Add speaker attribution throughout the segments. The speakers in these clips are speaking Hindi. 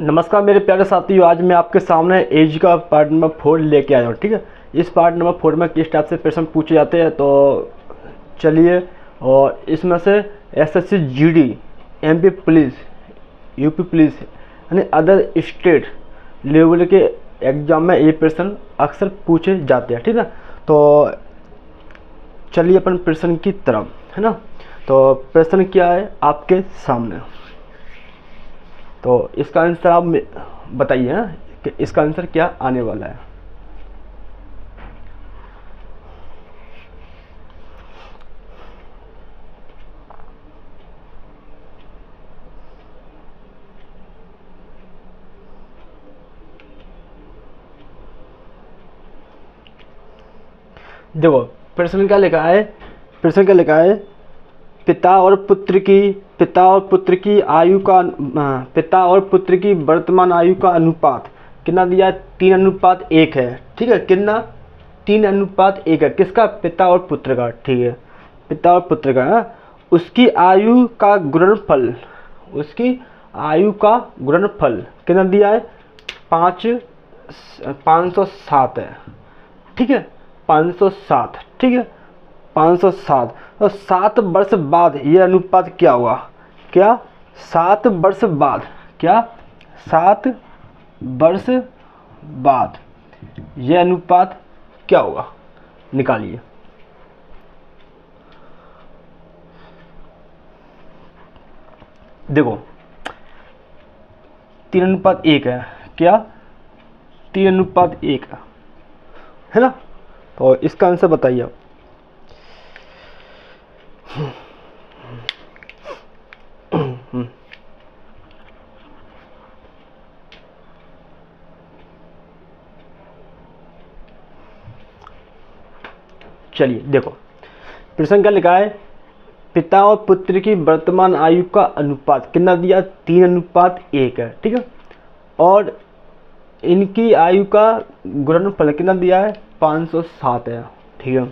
Speaker 1: नमस्कार मेरे प्यारे साथियों, आज मैं आपके सामने एज का पार्ट नंबर 4 लेके आया हूँ। ठीक है, इस पार्ट नंबर 4 में किस टाइप से प्रश्न पूछे जाते हैं तो चलिए। और इसमें से SSC GD, MP police, UP police यानी अदर स्टेट लेवल के एग्जाम में ये प्रश्न अक्सर पूछे जाते हैं। ठीक है, तो चलिए अपन प्रश्न की तरफ, है ना। तो प्रश्न क्या है आपके सामने, तो इसका आंसर आप बताइए कि इसका आंसर क्या आने वाला है। देखो प्रश्न क्या लिखा है, पिता और पुत्र की आयु का पिता और पुत्र की वर्तमान आयु का अनुपात कितना दिया है, 3:1 है। ठीक है, कितना, 3:1 है। किसका, पिता और पुत्र का। ठीक है, पिता और पुत्र का है। उसकी आयु का गुणनफल, कितना दिया है, 507 है। ठीक है, 507। ठीक है, 507। और 7 वर्ष बाद यह अनुपात क्या हुआ, 7 वर्ष बाद, 7 वर्ष बाद यह अनुपात क्या होगा, निकालिए। देखो 3:1 है, 3:1 है ना। तो इसका आंसर बताइए आप। चलिए देखो प्रश्न क्या लिखा है, पिता और पुत्र की वर्तमान आयु का अनुपात कितना दिया, 3:1 है। ठीक है, और इनकी आयु का गुणनफल कितना दिया है, 507 है। ठीक है,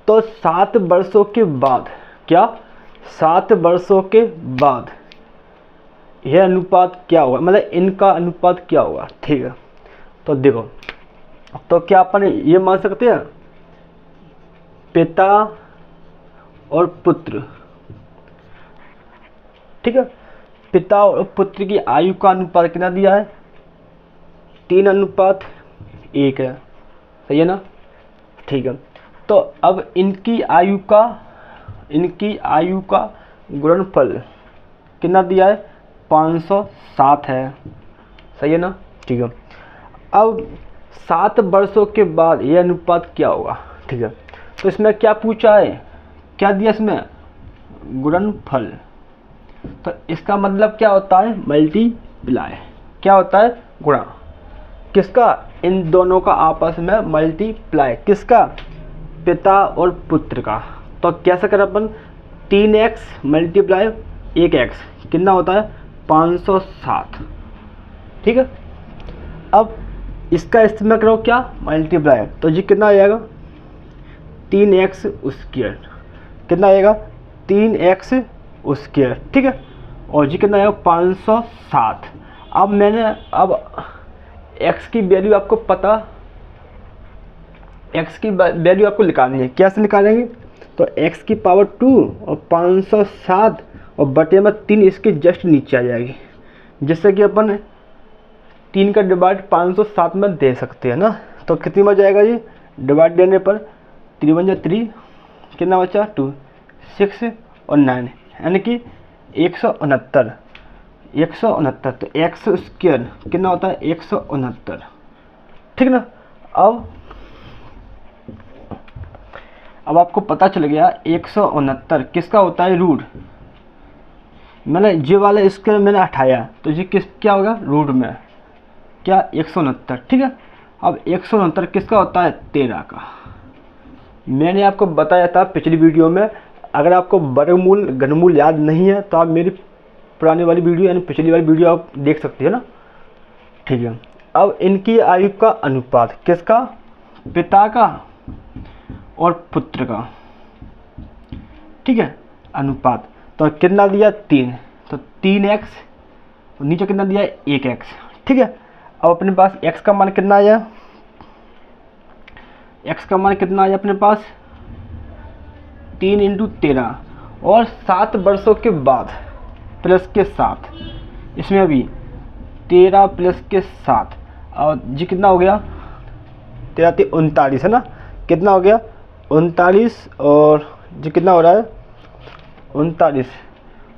Speaker 1: तो 7 वर्षों के बाद 7 वर्षों के बाद यह अनुपात क्या होगा, मतलब इनका अनुपात क्या होगा। ठीक है, तो देखो, तो क्या अपन ये मान सकते हैं पिता और पुत्र, ठीक है, पिता और पुत्र की आयु का अनुपात कितना दिया है, 3:1 है। सही है ना। ठीक है, तो अब इनकी आयु का गुणनफल कितना दिया है, 507 है। सही है ना। ठीक है, अब 7 वर्षों के बाद यह अनुपात क्या होगा। ठीक है, तो इसमें क्या पूछा है, क्या दिया इसमें, गुणनफल। तो इसका मतलब क्या होता है, मल्टीप्लाई। क्या होता है, गुणा। किसका, इन दोनों का आपस में मल्टीप्लाई। किसका, पिता और पुत्र का। तो कैसे करें अपन, 3x मल्टीप्लाई 1x कितना होता है, 507। ठीक है, अब इसका इस्तेमाल करो क्या, मल्टीप्लाई। तो जी कितना आ जाएगा, 3x स्क्वायर। कितना आएगा, 3x स्क्वायर। ठीक है, और जी कितना आएगा, 507। अब x की वैल्यू आपको पता, x की वैल्यू आपको निकालनी है। कैसे निकालेंगे, तो x की पावर 2 और 507 और बटे में 3 इसके जस्ट नीचे आ जाएगी, जिससे कि अपन 3 का डिवाइड 507 में दे सकते हैं ना। तो कितनी में जाएगा ये, डिवाइड देने पर 3 × 3 कितना बचा, 2, 6 और 9 यानी कि 169। तो x स्क्वायर कितना होता है, 169। ठीक ना। अब आपको पता चल गया 169 किसका होता है, रूट। मैंने जे वाला स्क्वायर मैंने हटाया, तो ये क्या होगा, रूट में क्या, 169। ठीक है, अब 169 किसका होता है, 13 का। मैंने आपको बताया था पिछली वीडियो में, अगर आपको वर्गमूल घनमूल याद नहीं है तो आप मेरी पुरानी वाली वीडियो यानी पिछली वाली वीडियो आप देख सकते हैं ना। ठीक है, अब इनकी आयु का अनुपात, किसका, पिता का और पुत्र का। ठीक है, अनुपात तो कितना दिया, 3। तो 3x नीचे कितना दिया है 1x, ठीक है। अब अपने पास x का मान कितना आया, x का मान कितना आया अपने पास 3 × 13 और 7 वर्षों के बाद प्लस के 7, इसमें अभी 13 प्लस के 7 और जी कितना हो गया 13 3 39 है ना, कितना हो गया 39 और जी कितना हो रहा है 39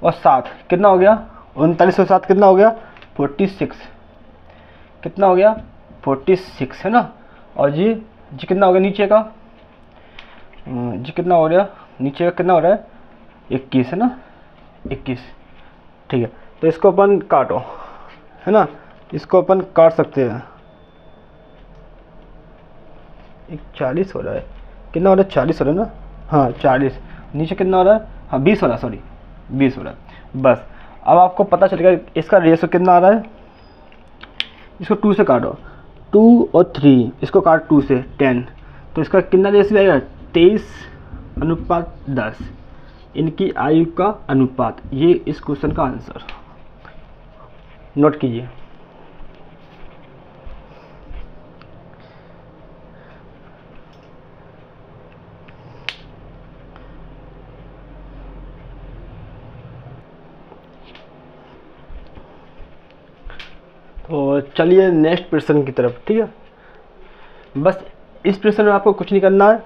Speaker 1: और 7 कितना हो गया 39 और 7 कितना हो गया 46, कितना हो गया 46 है ना। और जी कितना हो गया नीचे का जी कितना हो रहा नीचे का कितना हो रहा है 21 है ना 21, ठीक है। तो इसको अपन काटो है ना, इसको अपन काट सकते हैं। 40 हो रहा है, कितना हो रहा है 40 हो रहा है ना, हाँ 40, नीचे कितना हो रहा है हाँ 20 हो रहा है, सॉरी 20 हो रहा है। बस अब आपको पता चलेगा इसका रेशो कितना आ रहा है। इसको 2 से काटो, 2 और 3 इसको काट 2 से 10, तो इसका कितना रेशो आएगा 23:10, इनकी आयु का अनुपात। ये इस क्वेश्चन का आंसर नोट कीजिए। तो चलिए नेक्स्ट प्रश्न की तरफ, ठीक है। बस इस प्रश्न में आपको कुछ नहीं करना है,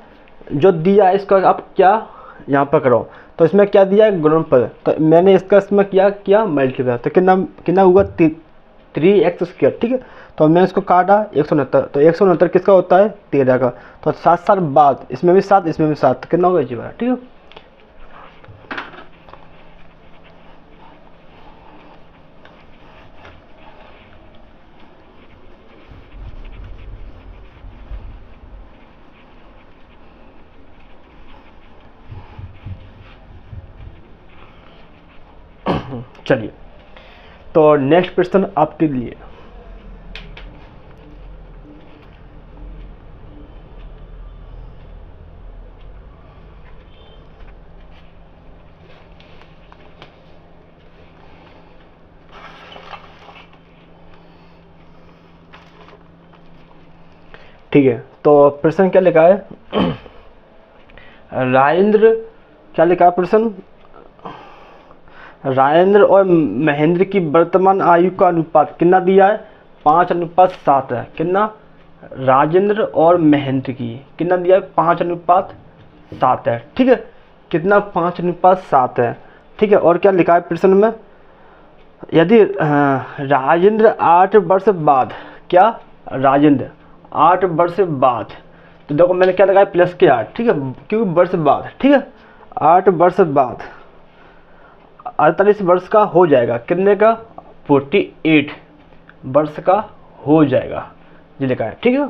Speaker 1: जो दिया है इसका आप क्या यहाँ पर करो। तो इसमें क्या दिया है गुणनफल, तो मैंने इसका इसमें किया मल्टीप्लाई, तो कितना हुआ 3x², ठीक है। तो मैंने इसको काटा 169, तो 169 किसका होता है 13 का, तो 7 साल बाद इसमें भी 7 इसमें भी 7, तो कितना होगा जी, ठीक है। चलिए तो नेक्स्ट प्रश्न आपके लिए, ठीक है। तो प्रश्न क्या लिखा है राजेंद्र, क्या लिखा है प्रश्न, राजेंद्र और महेंद्र की वर्तमान आयु का अनुपात कितना दिया है 5:7 है। कितना राजेंद्र और महेंद्र की कितना दिया है 5:7 है, ठीक है। कितना 5:7 है, ठीक है। और क्या लिखा है प्रश्न में, यदि राजेंद्र 8 वर्ष बाद, क्या राजेंद्र 8 वर्ष बाद, तो देखो मैंने क्या लगाया प्लस के 8, ठीक है, क्योंकि वर्ष बाद, ठीक है। 8 वर्ष बाद 48 वर्ष का हो जाएगा, कितने का 48 वर्ष का हो जाएगा, ये लिखा है, ठीक है।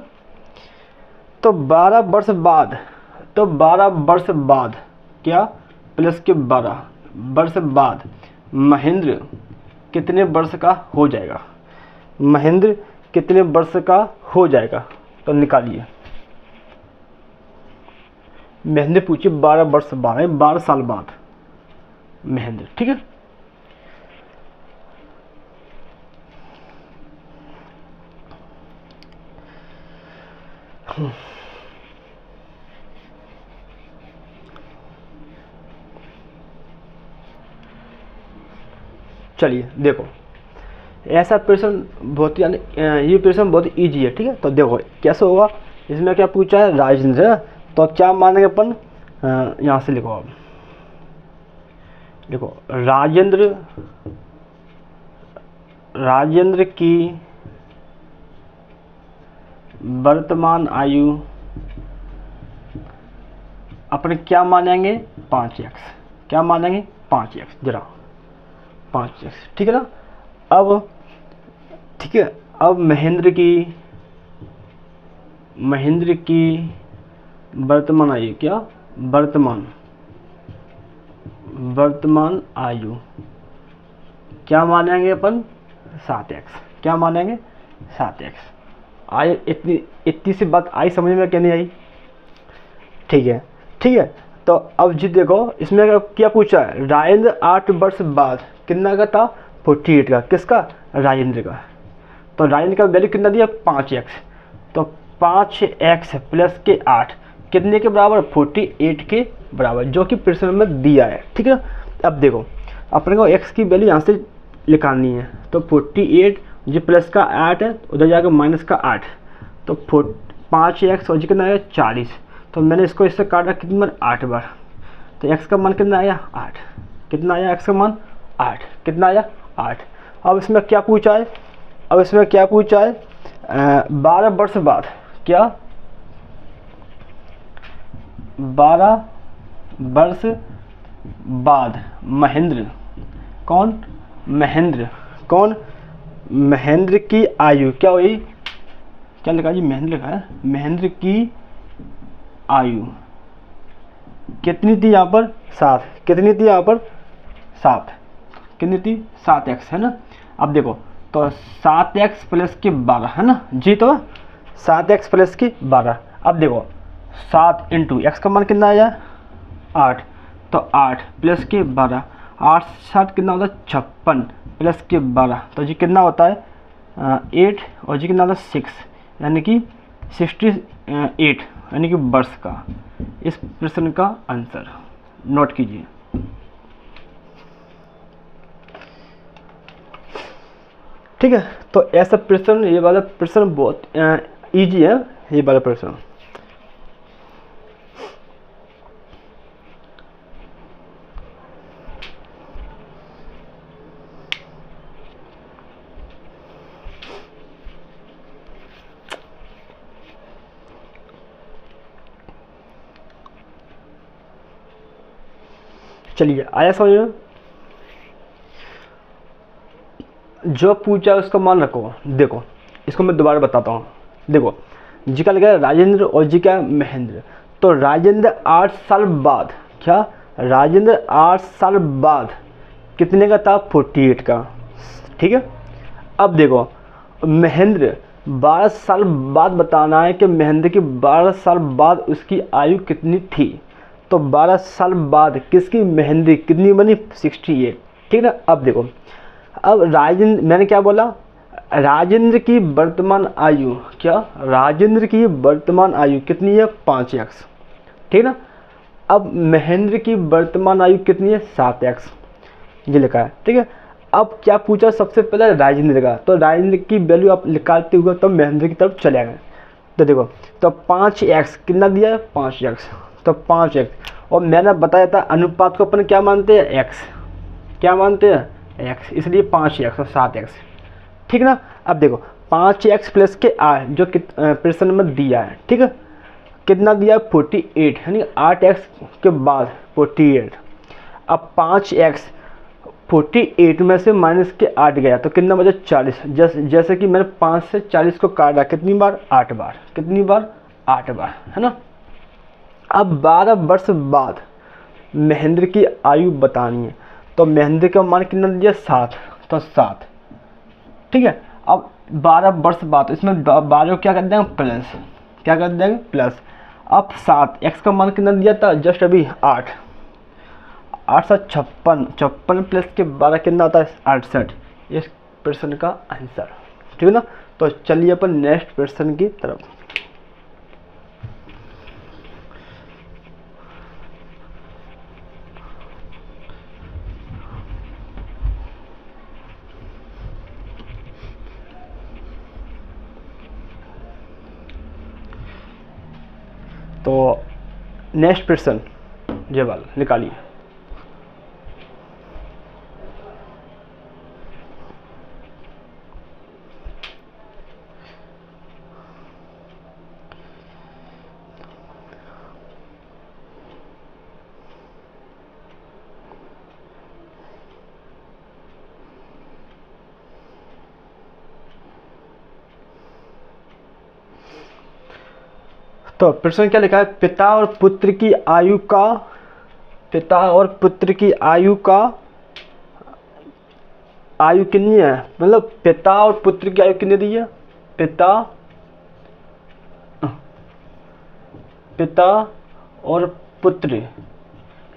Speaker 1: तो 12 वर्ष बाद, तो 12 वर्ष बाद क्या प्लस के 12 वर्ष बाद महेंद्र कितने वर्ष का हो जाएगा, महेंद्र कितने वर्ष का हो जाएगा, तो निकालिए। महेंद्र पूछिए 12 वर्ष बाद, 12 साल बाद महेंद्र, ठीक है। चलिए देखो, ऐसा प्रश्न बहुत यानी ये प्रश्न बहुत इजी है, ठीक है। तो देखो कैसे होगा, इसमें क्या पूछा है राजेंद्र, तो अब क्या मानेंगे अपन, यहाँ से लिखो आप, देखो राजेंद्र की वर्तमान आयु अपने क्या मानेंगे 5x, क्या मानेंगे 5x, जरा 5x, ठीक है ना। अब ठीक है, अब महेंद्र की वर्तमान आयु, क्या वर्तमान आयु क्या मानेंगे अपन 7x, क्या मानेंगे 7x। आई इतनी सी बात आई समझ में, क्या नहीं आई, ठीक है, ठीक है। तो अब जी देखो इसमें क्या पूछा है, राजेंद्र 8 वर्ष बाद कितना का था 48 का, किसका? राजेंद्र का। तो राजेंद्र का वैल्यू कितना दिया? 5x। तो 5x प्लस के 8 कितने के बराबर? 48 के बराबर, जो कि प्रश्न में दिया है। ठीक है। अब देखो अपने को x की वैल्यू यहाँ से निकालनी है। तो 48 जो प्लस का 8 है, उधर जाकर माइनस का 8, तो 5x और जी कितना आया? 40। तो मैंने इसको इससे काटा कितनी बार? 8 बार। तो x का मान कितना आया? 8। कितना आया x का मान? 8। कितना आया? 8। अब इसमें क्या पूछा है? 12 वर्ष बाद, क्या 12 वर्ष बाद महेंद्र, कौन? महेंद्र की आयु क्या हुई? क्या लिखा जी? महेंद्र का है। महेंद्र की आयु कितनी थी यहाँ पर? 7। कितनी थी यहाँ पर? 7। कितनी थी? 7x है ना। अब देखो तो 7x प्लस के 12 है ना जी, तो 7x प्लस के 12। अब देखो 7 इंटू एक्स का मान कितना आया? 8। तो 8 प्लस के 12, 8 7 कितना होता है? 56 प्लस के 12, तो जी कितना होता है? 8 और जी कितना होता है? 6, यानी कि 68, यानी कि वर्ष का इस प्रश्न का आंसर नोट कीजिए। ठीक है। तो ऐसा प्रश्न, ये वाला प्रश्न बहुत इजी है, ये वाला प्रश्न। चलिए आया समझ में? जो पूछा उसका मान रखो। देखो इसको मैं दोबारा बताता हूँ। देखो जी का लगा राजेंद्र और जी का महेंद्र। तो राजेंद्र 8 साल बाद, क्या राजेंद्र 8 साल बाद कितने का था? 48 का। ठीक है। अब देखो महेंद्र 12 साल बाद बताना है कि महेंद्र की 12 साल बाद उसकी आयु कितनी थी। तो 12 साल बाद किसकी? महेंद्र कितनी बनी? 68। ठीक है ना। अब देखो अब राजेंद्र, मैंने क्या बोला? राजेंद्र की वर्तमान आयु, क्या राजेंद्र की वर्तमान आयु कितनी है? 5x। ठीक है ना। अब महेंद्र की वर्तमान आयु कितनी है? 7x, ये लिखा है। ठीक है। अब क्या पूछा? सबसे पहले राजेंद्र का। तो राजेंद्र की वैल्यू आप निकालते हुए तो महेंद्र की तरफ चले गए। तो देखो तो 5x कितना दिया है? 5x। तो 5x, और मैंने बताया था अनुपात को अपन क्या मानते हैं? x। क्या मानते हैं? x, इसलिए 5x और 7x। ठीक है ना। अब देखो 5x प्लस के 8 जो प्रश्न में दिया है। ठीक है। कितना दिया? 48, यानी 8x के बाद 48। अब 5x 48 में से माइनस के 8 गया तो कितना बचा? 40। जैसे कि मैंने 5 से 40 को काटा कितनी बार? 8 बार। कितनी बार? 8 बार, है ना। अब 12 वर्ष बाद महेंद्र की आयु बतानी है। तो महेंद्र का मान कितना दिया? 7। तो 7। ठीक है। अब 12 वर्ष बाद, इसमें 12 क्या कर देंगे? प्लस। क्या कर देंगे? प्लस। अब 7 x का मान कितना दिया था? जस्ट अभी 8। 8 से 56, 56 प्लस के 12 कितना होता है? 68। इस प्रश्न का आंसर। ठीक है ना। तो चलिए अपन नेक्स्ट प्रश्न की तरफ। तो नेक्स्ट प्रश्न ये वाला निकालिए। तो प्रश्न क्या लिखा है? पिता और पुत्र की आयु कितनी है? मतलब पिता और पुत्र की आयु कितनी दी है? पिता और पुत्र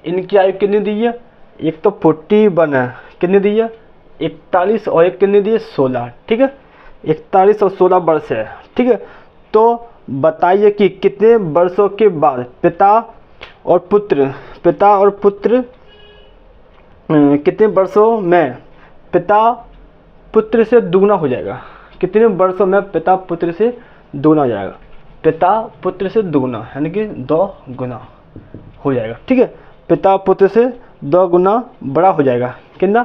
Speaker 1: इनकी आयु कितनी दी है? एक तो 41 है, कितनी दी है? 41 और एक कितने दिए 16, ठीक है, 41 और 16 वर्ष है, ठीक है। तो बताइए कि कितने वर्षों के बाद पिता और पुत्र कितने वर्षों में पिता पुत्र से दुगना हो जाएगा, कितने वर्षों में पिता पुत्र से दुगना हो जाएगा, पिता पुत्र से दुगना यानी कि 2 गुना हो जाएगा, ठीक है। पिता पुत्र से 2 गुना बड़ा हो जाएगा, कितना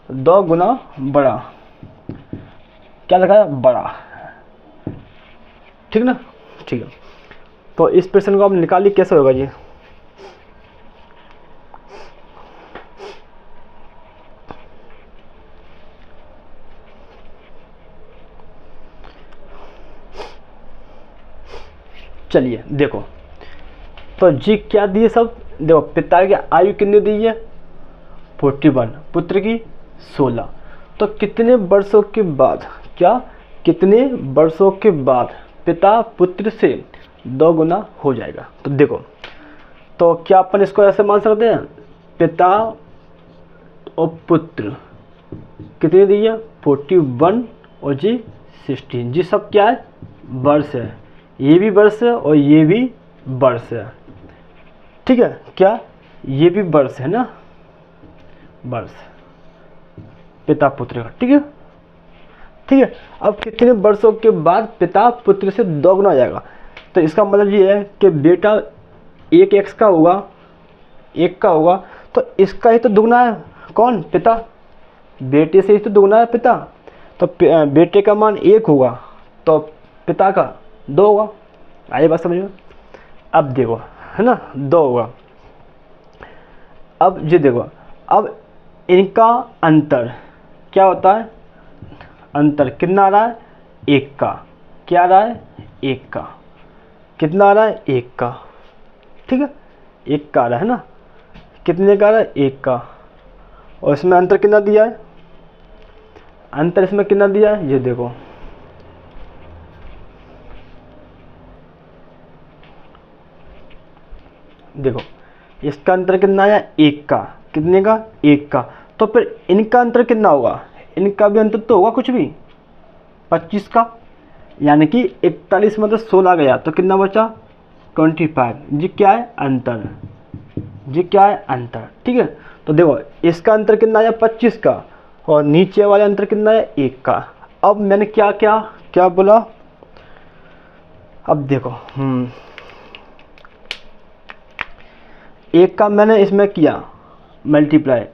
Speaker 1: 2 गुना बड़ा, क्या लिखा है बड़ा, ठीक ना, ठीक है। तो इस प्रश्न को आप निकालिए कैसे होगा जी। चलिए देखो, तो जी क्या दिए सब, देखो पिता की आयु कितनी दी है 41, पुत्र की 16, तो कितने वर्षों के बाद, क्या कितने वर्षों के बाद पिता पुत्र से 2 गुना हो जाएगा। तो देखो, तो क्या अपन इसको ऐसे मान सकते हैं, पिता और पुत्र कितने दी है 41 और जी 16, जी सब क्या है वर्ष है, ये भी वर्ष है और ये भी वर्ष है, ठीक है, क्या ये भी वर्ष है ना, वर्ष पिता पुत्र का, ठीक है, ठीक है। अब कितने वर्षों के बाद पिता पुत्र से 2 गुना हो जाएगा, तो इसका मतलब ये है कि बेटा एक एक्स का होगा, 1 का होगा, तो इसका ही तो दुगना है, कौन पिता, बेटे से ही तो दुगना है पिता, तो बेटे का मान 1 होगा तो पिता का 2 होगा, आइए बात समझ में। अब देखो है ना 2 होगा, अब ये देखो, अब इनका अंतर क्या होता है, अंतर कितना आ रहा है 1 का, क्या आ रहा है 1 का, कितना आ रहा है 1 का, ठीक है 1 का आ रहा है ना, कितने का आ रहा है 1 का, और इसमें अंतर कितना दिया है, अंतर इसमें कितना दिया है, ये देखो देखो इसका अंतर कितना आया 1 का, कितने का 1 का, तो फिर इनका अंतर कितना होगा, इनका भी अंतर तो होगा कुछ भी 25 का, यानी कि 41 में तो 16 गया तो कितना बचा 25, जी क्या है अंतर, जी क्या है अंतर, ठीक है। तो देखो इसका अंतर कितना आया 25 का और नीचे वाले अंतर कितना है 1 का। अब मैंने क्या क्या क्या बोला, अब देखो 1 का मैंने इसमें किया मल्टीप्लाई,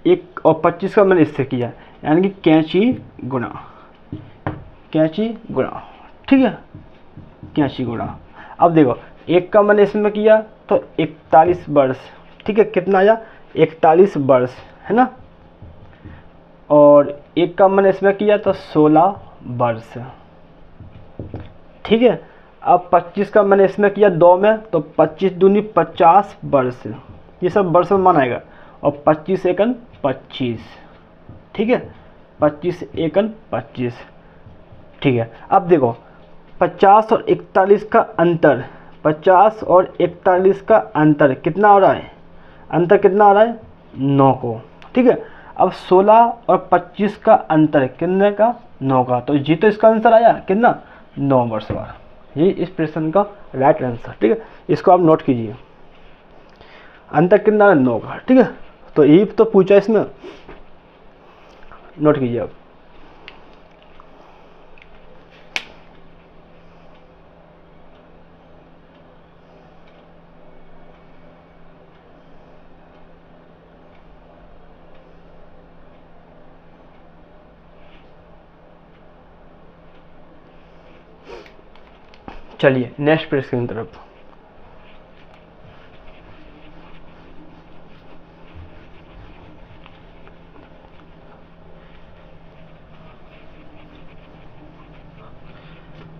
Speaker 1: 1 और 25 का मैंने इससे किया, यानी कि कैंची गुणा, ठीक है कैंची गुणा। अब देखो 1 का मैंने इसमें किया तो 41 वर्ष, ठीक है, कितना आया 41 वर्ष है ना, और 1 का मैंने इसमें किया तो 16 वर्ष, ठीक है। अब 25 का मैंने इसमें किया 2 में तो 25 दूनी 50 वर्ष, ये सब वर्ष में मान आएगा, और 25 एकन 25, ठीक है 25 एकन 25, ठीक है। अब देखो 50 और 41 का अंतर, 50 और 41 का अंतर कितना हो रहा है, अंतर कितना हो रहा है 9 को, ठीक है। अब 16 और 25 का अंतर कितने का 9 का, तो जी तो इसका आंसर आया कितना 9 वर्ष बाद, ये इस प्रश्न का राइट आंसर, ठीक है। इसको आप नोट कीजिए, अंतर कितना 9 का, ठीक है। तो ये तो पूछा इसमें, नोट कीजिए आप। चलिए नेक्स्ट प्रश्न की तरफ।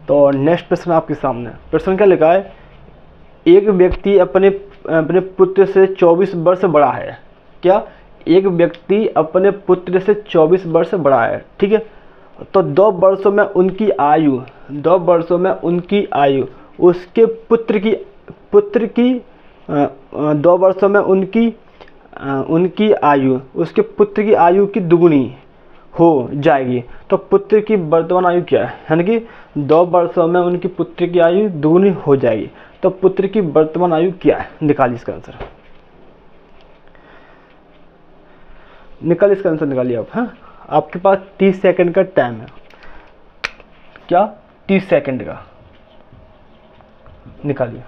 Speaker 1: तो नेक्स्ट प्रश्न आपके सामने, प्रश्न क्या लिखा है, एक व्यक्ति अपने पुत्र से 24 वर्ष बड़ा है, क्या एक व्यक्ति अपने पुत्र से 24 वर्ष बड़ा है, ठीक है। तो 2 वर्षों में उनकी आयु, 2 वर्षों में उनकी आयु उसके पुत्र की 2 वर्षों में उनकी आयु उसके पुत्र की आयु की दुगुनी हो जाएगी। तो पुत्र की वर्तमान आयु क्या है, यानी कि 2 वर्षों में उनकी पुत्र की आयु दुगनी हो जाएगी। तो पुत्र की वर्तमान आयु क्या है, निकालिए इसका आंसर, निकालिए इसका आंसर, निकालिए आप। हाँ, आपके पास 30 सेकंड का टाइम है। क्या, 30 सेकंड का, निकालिए।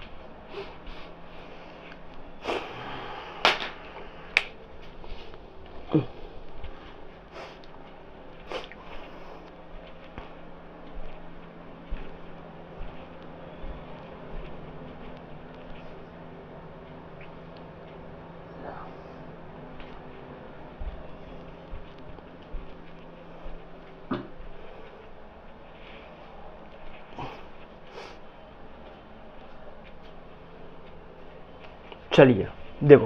Speaker 1: चलिए देखो,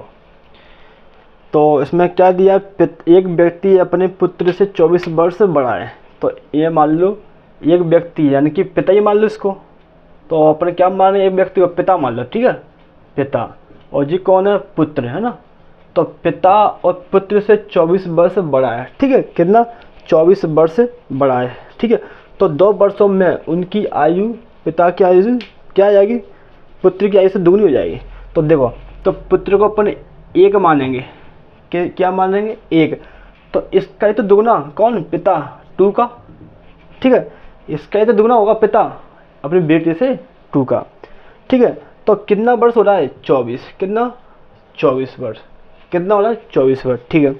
Speaker 1: तो इसमें क्या दिया, एक व्यक्ति अपने पुत्र से 24 वर्ष बड़ा है। तो ये मान लो एक व्यक्ति, यानी कि पिता ही मान लो इसको, तो अपने क्या माने, एक व्यक्ति को पिता मान लो, ठीक है, पिता, और जी कौन है, पुत्र है ना। तो पिता और पुत्र से 24 वर्ष बड़ा है, ठीक है, कितना, 24 वर्ष बड़ा है, ठीक है। तो 2 वर्षों में उनकी आयु, पिता की आयु क्या आ जाएगी, पुत्र की आयु से दुगनी हो जाएगी। तो देखो, तो पुत्र को अपन 1 मानेंगे, क्या मानेंगे, 1। तो इसका ही तो दुगना कौन, पिता, 2 का, ठीक है, इसका ही तो दुगना होगा पिता अपनी बेटी से 2 का, ठीक है। तो कितना वर्ष हो रहा है, 24, कितना, 24 वर्ष, कितना हो रहा है, 24 वर्ष, ठीक है।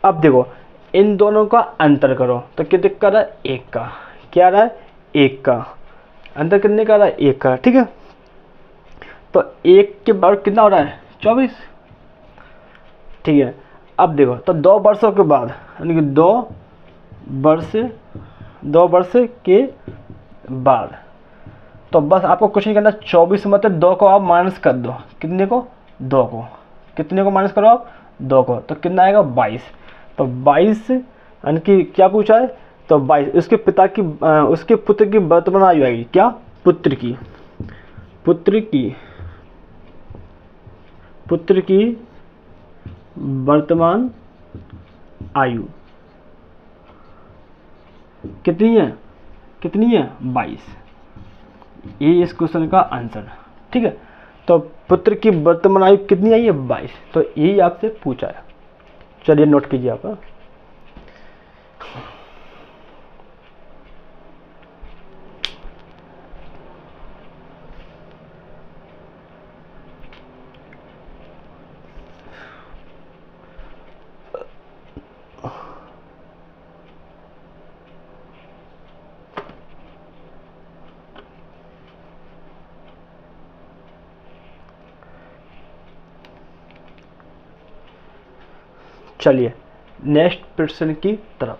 Speaker 1: अब देखो इन दोनों का अंतर करो, तो कितने का रहा है, 1 का, क्या रहा है, 1 का, अंतर कितने का रहा है, 1 का, ठीक है। तो 1 के बाद कितना हो रहा है, 24, ठीक है। अब देखो, तो 2 वर्षों के बाद, यानी कि 2 वर्ष के बाद, तो बस आपको कुछ नहीं करना, 24 में 2 को आप माइनस कर दो, कितने को, 2 को, कितने को माइनस करो आप, 2 को, तो कितना आएगा, 22। तो 22, यानी कि क्या पूछा है, तो 22 उसके पिता की, उसके पुत्र की वर्तमान आयु आएगी, क्या, पुत्र की वर्तमान आयु कितनी है, 22। ये इस क्वेश्चन का आंसर, ठीक है। तो पुत्र की वर्तमान आयु कितनी आई है, 22। तो यही आपसे पूछा है, चलिए नोट कीजिए आप। चलिए नेक्स्ट प्रश्न की तरफ।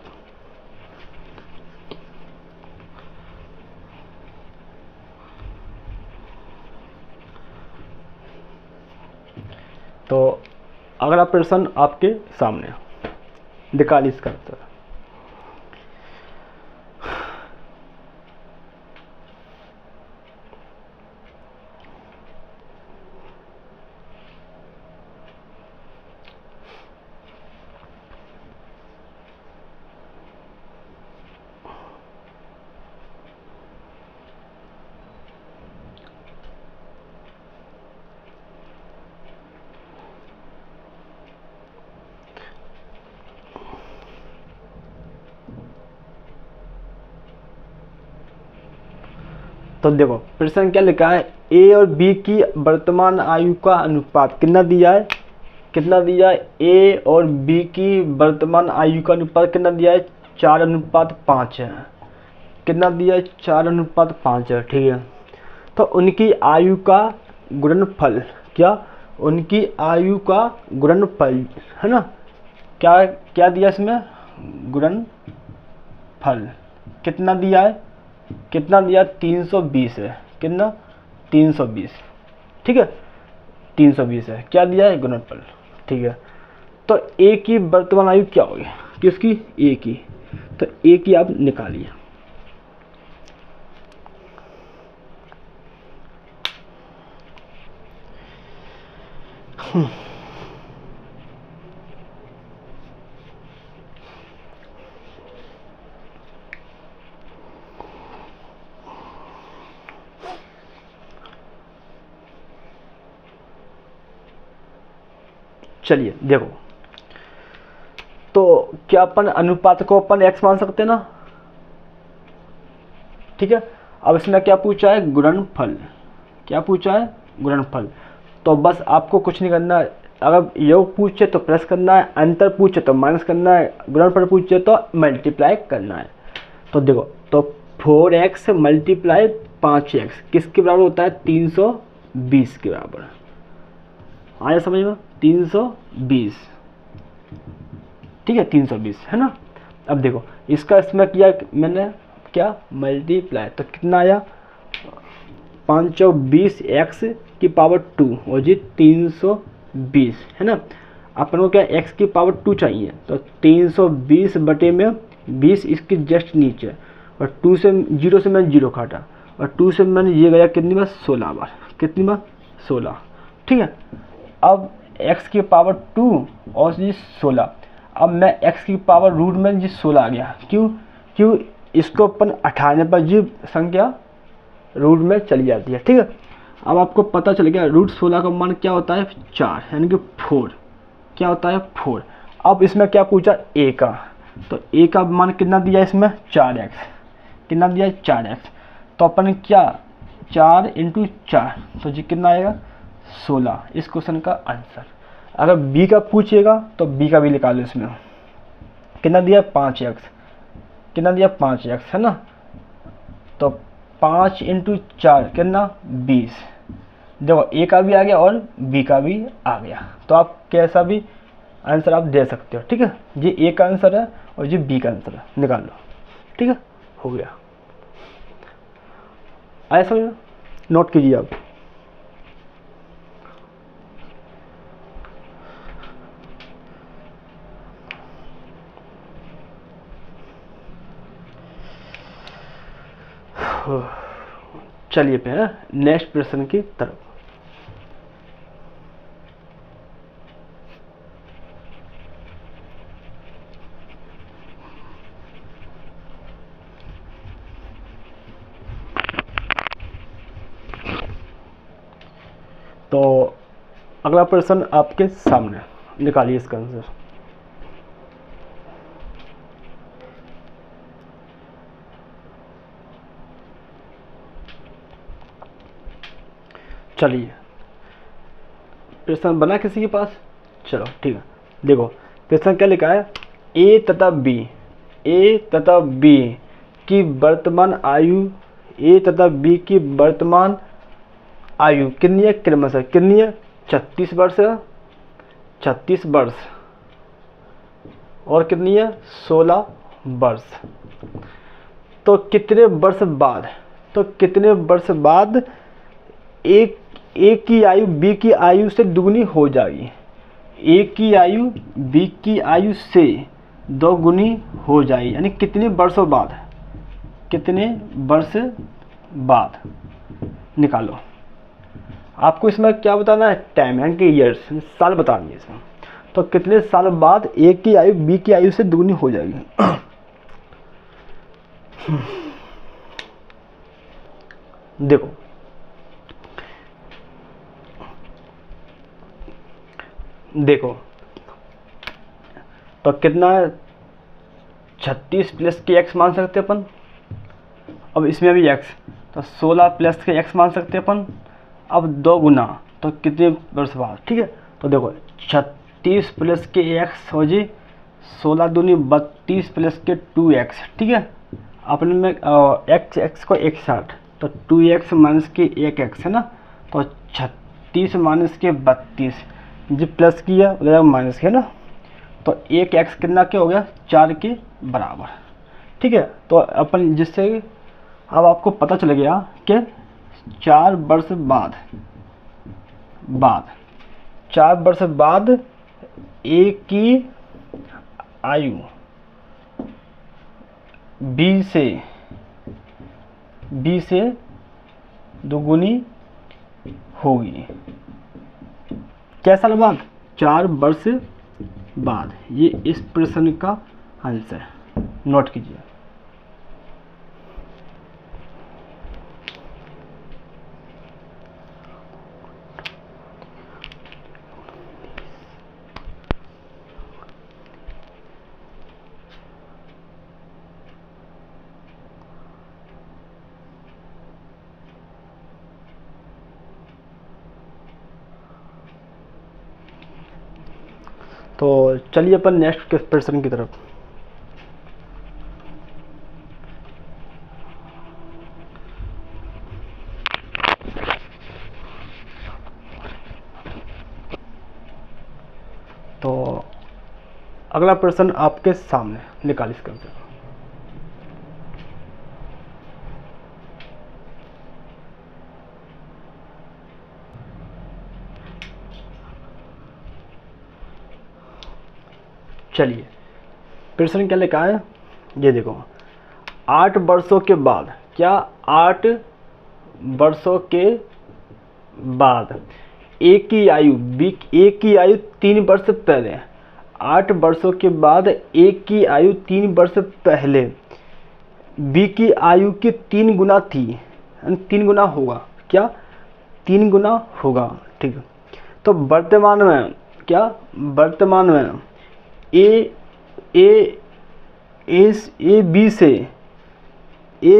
Speaker 1: तो अगला प्रश्न आपके सामने, निकालिए इसका आंसर। तो देखो प्रश्न क्या लिखा है, ए और बी की वर्तमान आयु का अनुपात कितना दिया है, ए और बी की वर्तमान आयु का अनुपात कितना दिया है, 4:5 है, कितना दिया है, 4:5 है, ठीक है। तो उनकी आयु का गुणनफल, क्या, उनकी आयु का गुणनफल है ना, क्या क्या दिया इसमें, गुणनफल कितना दिया है, 320 है, कितना, 320, ठीक है, 320 है, क्या दिया है, गुणनफल, ठीक है। तो ए की वर्तमान आयु क्या होगी, किसकी, ए की, तो ए की आप निकालिए। चलिए देखो, तो क्या अपन अनुपात को अपन x मान सकते हैं ना, ठीक है। अब इसमें क्या पूछा है, गुणनफल, क्या पूछा है, गुणनफल। तो बस आपको कुछ नहीं करना है, अगर योग पूछे तो प्लस करना है, अंतर पूछे तो माइनस करना है, गुणनफल पूछे तो मल्टीप्लाई करना है। तो देखो, तो 4x मल्टीप्लाई 5x किसके बराबर होता है, 320 के बराबर। आया समझ में, 320, ठीक है, 320 है ना। अब देखो इसका इसमें किया मैंने, क्या मल्टीप्लाई, तो कितना आया, 520 x की पावर 2 और जी 320 है ना। अपन को क्या x की पावर 2 चाहिए, तो 320 बटे में 20 इसके जस्ट नीचे, और 2 से 0 से मैंने 0 काटा, और 2 से मैंने ये गया कितनी बार, 16 बार, कितनी बार, 16, ठीक है। अब x की पावर 2 और जी 16, अब मैं x की पावर रूट में जी 16 आ गया, क्यों इसको अपन 98 पर जी संख्या रूट में चली जाती है, ठीक है। अब आपको पता चल गया रूट 16 का मान क्या होता है, 4, यानी कि 4, क्या होता है, 4। अब इसमें क्या पूछा, a का, तो a का मान कितना दिया इसमें, 4x, कितना दिया है, 4x। तो अपन क्या, 4 × 4, तो जी कितना आएगा, 16, इस क्वेश्चन का आंसर। अगर b का पूछेगा तो b का भी निकालो, इसमें कितना दिया, 5x, कितना दिया, 5x है ना। तो 5 × 4 कितना, 20। देखो a का भी आ गया और b का भी आ गया, तो आप कैसा भी आंसर आप दे सकते हो, ठीक है। ये a का आंसर है और ये b का आंसर है, निकाल लो, ठीक है, हो गया। आया समझ में, नोट कीजिए आप। चलिए पे नेक्स्ट प्रश्न की तरफ। तो अगला प्रश्न आपके सामने, निकालिए इसका आंसर। चलिए प्रश्न बना किसी के पास, चलो ठीक है। देखो प्रश्न क्या लिखा है, ए तथा बी की वर्तमान आयु, ए तथा बी की वर्तमान आयु कितनी है, क्रमशः कितनी है, 36 वर्ष, 36 वर्ष, और कितनी है, 16 वर्ष। तो कितने वर्ष बाद, तो कितने वर्ष बाद एक की आयु बी की आयु से दुगनी हो जाएगी, ए की आयु बी की आयु से 2 गुनी हो जाएगी, यानी कितने वर्षों बाद, कितने वर्ष बाद, निकालो। आपको इसमें क्या बताना है, टाइम, यानी कि ईयर्स, साल बतानी है इसमें। तो कितने साल बाद ए की आयु बी की आयु से दुगनी हो जाएगी। देखो देखो तो कितना है, 36 प्लस के x मान सकते अपन, अब इसमें भी x, तो 16 प्लस के x मान सकते अपन। अब 2 गुना, तो कितने वर्ष बाद, ठीक है। तो देखो 36 प्लस के x हो जी 16 दूनी 32 प्लस के 2x, ठीक है। अपने में x को 61, तो 2x माइनस के 1x है ना, तो 36 माइनस के 32, जी प्लस किया उधर माइनस किया ना, तो 1x कितना क्या हो गया, 4 के बराबर, ठीक है। तो अपन जिससे अब आपको पता चल गया कि 4 वर्ष बाद 4 वर्ष बाद ए की आयु बी से दुगुनी होगी, क्या साल बाद, 4 वर्ष बाद। ये इस प्रश्न का आंसर, नोट कीजिए। तो चलिए अपन नेक्स्ट प्रश्न की तरफ। तो अगला प्रश्न आपके सामने निकाल इसका आंसर। चलिए प्रश्न क्या लिखा है, ये देखो। 8 वर्षों के बाद, क्या 8 वर्षों के बाद एक की आयु एक की आयु 3 वर्ष पहले, 8 वर्षों के बाद एक की आयु 3 वर्ष पहले बी की आयु की 3 गुना थी, 3 गुना होगा, क्या 3 गुना होगा, ठीक है। तो वर्तमान में क्या, वर्तमान में ए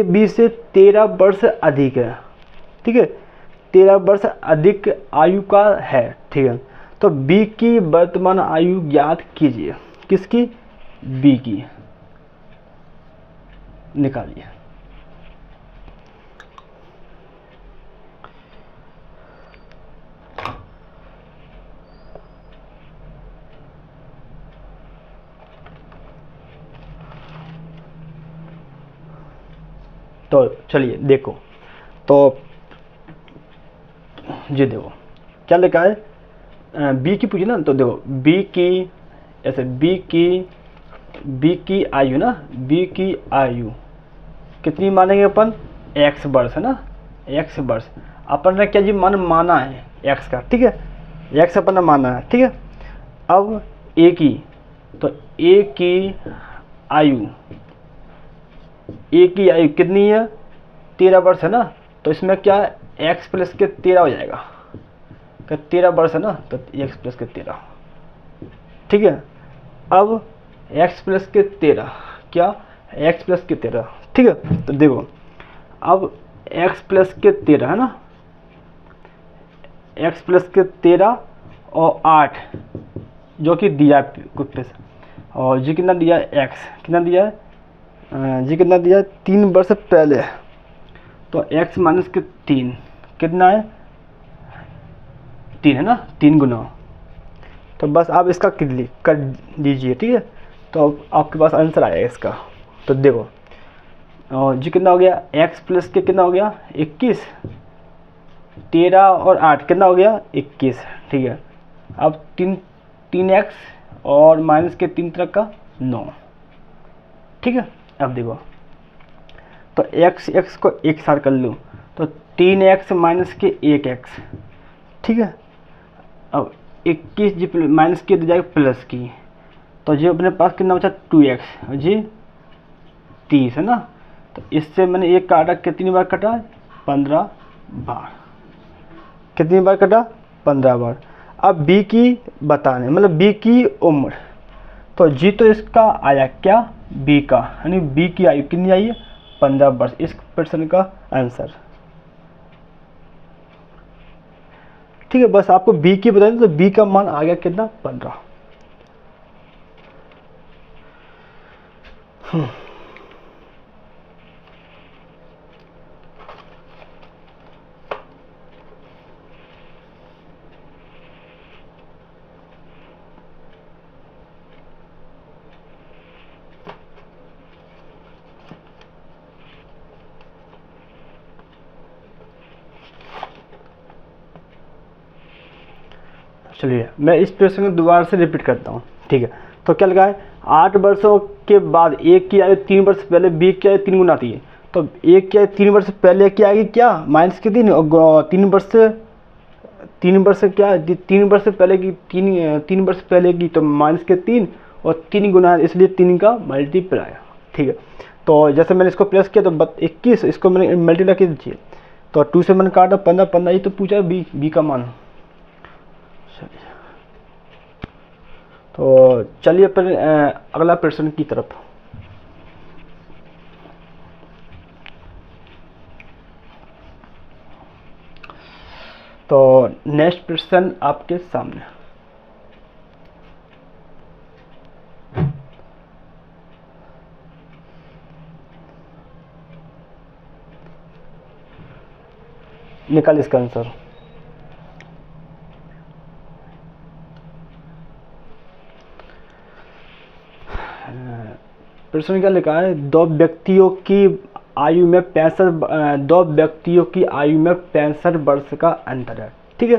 Speaker 1: बी से 13 वर्ष अधिक है, ठीक है, 13 वर्ष अधिक आयु का है, ठीक है। तो बी की वर्तमान आयु ज्ञात कीजिए, किसकी, बी की, निकालिए। तो चलिए देखो, तो ये देखो क्या लिखा है, बी की पूछी ना, तो देखो बी की, ऐसे बी की आयु ना, बी की आयु कितनी मानेंगे अपन, एक्स वर्ष है ना, एक्स वर्ष अपन ने क्या जी माना है एक्स का, ठीक है, एक्स अपन ने माना है, ठीक है। अब ए की, तो ए की आयु कितनी है, 13 वर्ष है ना, तो इसमें क्या एक्स प्लस के 13 हो जाएगा, 13 वर्ष है ना, तो एक्स प्लस के 13, ठीक है। अब एक्स प्लस के 13, क्या एक्स प्लस के 13, ठीक है। तो देखो अब एक्स प्लस के 13 है ना, एक्स प्लस के 13 और 8 जो कि दिया कुछ पे, और जी कितना दिया है, एक्स कितना दिया है, जी कितना दिया है, 3 वर्ष पहले, तो x माइनस के 3 कितना है, 3 है ना, 3 गुना। तो बस आप इसका कर दीजिए, ठीक है, तो अब आपके पास आंसर आएगा इसका। तो देखो और जी कितना हो गया, x प्लस के कितना हो गया, 21, 13 और 8 कितना हो गया, 21, ठीक है। अब 3x और माइनस के 3 तरह का 9, ठीक है। अब देखो तो x को एक साथ कर लूँ, तो 3x माइनस के 1x, ठीक है। अब 21 जी माइनस की तो जाएगा प्लस की, तो जी अपने पास कितना बचा, 2x जी 30 है ना, तो इससे मैंने एक काटा, कितनी बार कटा, 15 बार, कितनी बार कटा, 15 बार। अब b की बताने, मतलब b की उम्र, तो जी तो इसका आया क्या, b का, यानी b की आयु कितनी आई है, 15 वर्ष, इस प्रश्न का आंसर, ठीक है। बस आपको b की बताएं, तो b का मान आ गया कितना, 15। चलिए मैं इस प्रश्न को दोबारा से रिपीट करता हूँ, ठीक है। तो क्या लगा है, 8 वर्षों के बाद एक की आयु 3 वर्ष पहले बी की आयु 3 गुना आती है, तो एक की आयु 3 वर्ष पहले की आएगी क्या, माइनस के 3, और 3 वर्ष क्या, 3 वर्ष पहले की 3 वर्ष पहले की, तो माइनस के 3 और 3 गुना, इसलिए 3 का मल्टीप्लाई, ठीक है। तो जैसे मैंने इसको प्लस किया तो 21, इसको मैंने मल्टीप्लाई कर दीजिए, तो 2 से मैंने काटा 15, 15 ही तो पूछा बी का मान। तो चलिए अपन अगला प्रश्न की तरफ। तो नेक्स्ट प्रश्न आपके सामने, निकाल इसका आंसर। प्रश्न क्या लिखा है, दो व्यक्तियों की आयु में 65 वर्ष का अंतर है। ठीक है,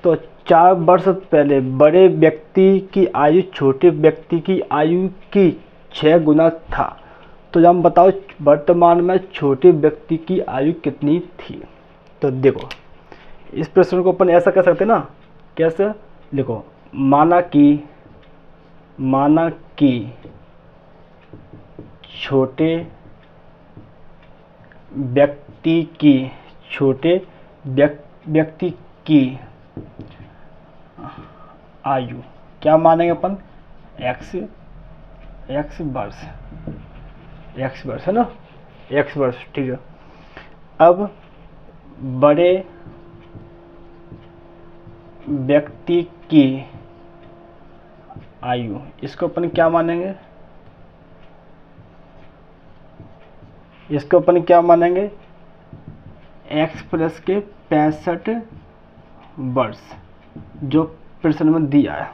Speaker 1: तो 4 वर्ष पहले बड़े व्यक्ति की आयु छोटे व्यक्ति की आयु की 6 गुना था। तो हम बताओ वर्तमान में छोटे व्यक्ति की आयु कितनी थी। तो देखो इस प्रश्न को अपन ऐसा कर सकते हैं ना, कैसे देखो, माना कि छोटे व्यक्ति की आयु क्या मानेंगे अपन, x वर्ष है ना, x वर्ष। ठीक है, अब बड़े व्यक्ति की आयु, इसको अपन क्या मानेंगे, x प्लस के 65 वर्ष जो प्रश्न में दिया है।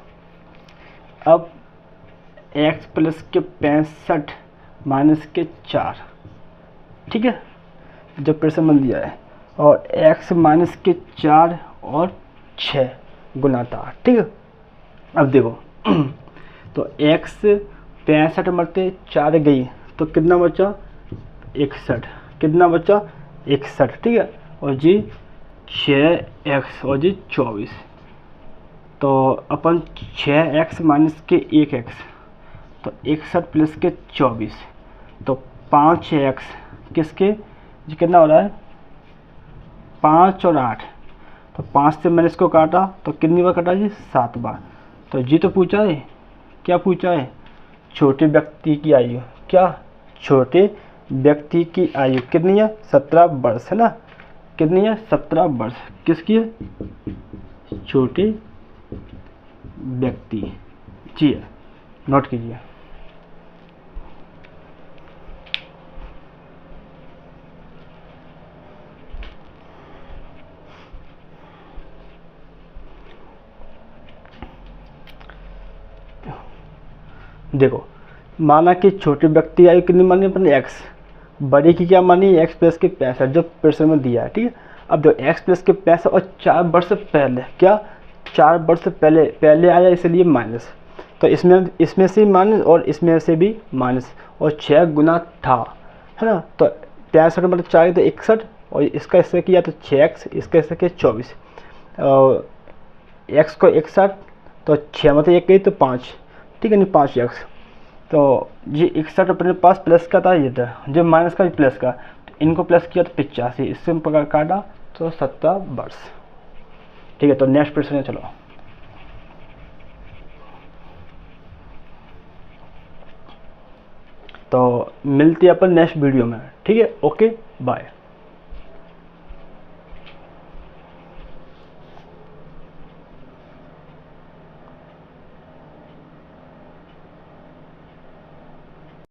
Speaker 1: अब x प्लस के 65 माइनस के 4, ठीक है, जो प्रश्न में दिया है, और x माइनस के 4 और 6 गुना था। ठीक है, अब देखो तो x 65 मरते 4 गई तो कितना बचा 61, कितना बचा 61। ठीक है, और जी 6x और जी 24, तो अपन 6x माइनस के 1x तो 61 प्लस के 24, तो 5x किसके जी कितना हो रहा है 5 और 8, तो 5 से मैंने इसको काटा तो कितनी बार काटा जी 7 बार। तो जी तो पूछा है, क्या पूछा है, छोटे व्यक्ति की आयु, क्या छोटे व्यक्ति की आयु कितनी है 17 वर्ष है ना, कितनी है 17 वर्ष, किसकी है छोटे व्यक्ति। जी नोट कीजिए। देखो माना कि छोटे व्यक्ति आयु कितनी मानी अपने x, बड़े की क्या मानी x प्लस के 65 जो प्रश्न में दिया है। ठीक है, अब देखो x प्लस के 65 और 4 वर्ष पहले, क्या 4 वर्ष पहले आया इसलिए माइनस, तो इसमें से माइनस और इसमें से भी माइनस, और 6 गुना था है ना, तो 65 मतलब 4 तो 61, और इसका इससे किया तो 6x, इसका इससे किया 24, और x को 61 तो 6 मतलब 1 गई तो 5, ठीक है नहीं 5x, तो ये 61 अपने पास प्लस का था, ये था जो माइनस का भी प्लस का, तो इनको प्लस किया तो 85, इससे पकड़ काटा तो 17 वर्ष। ठीक है, तो नेक्स्ट प्रश्न है, चलो तो मिलती है अपन नेक्स्ट वीडियो में। ठीक है, ओके बाय।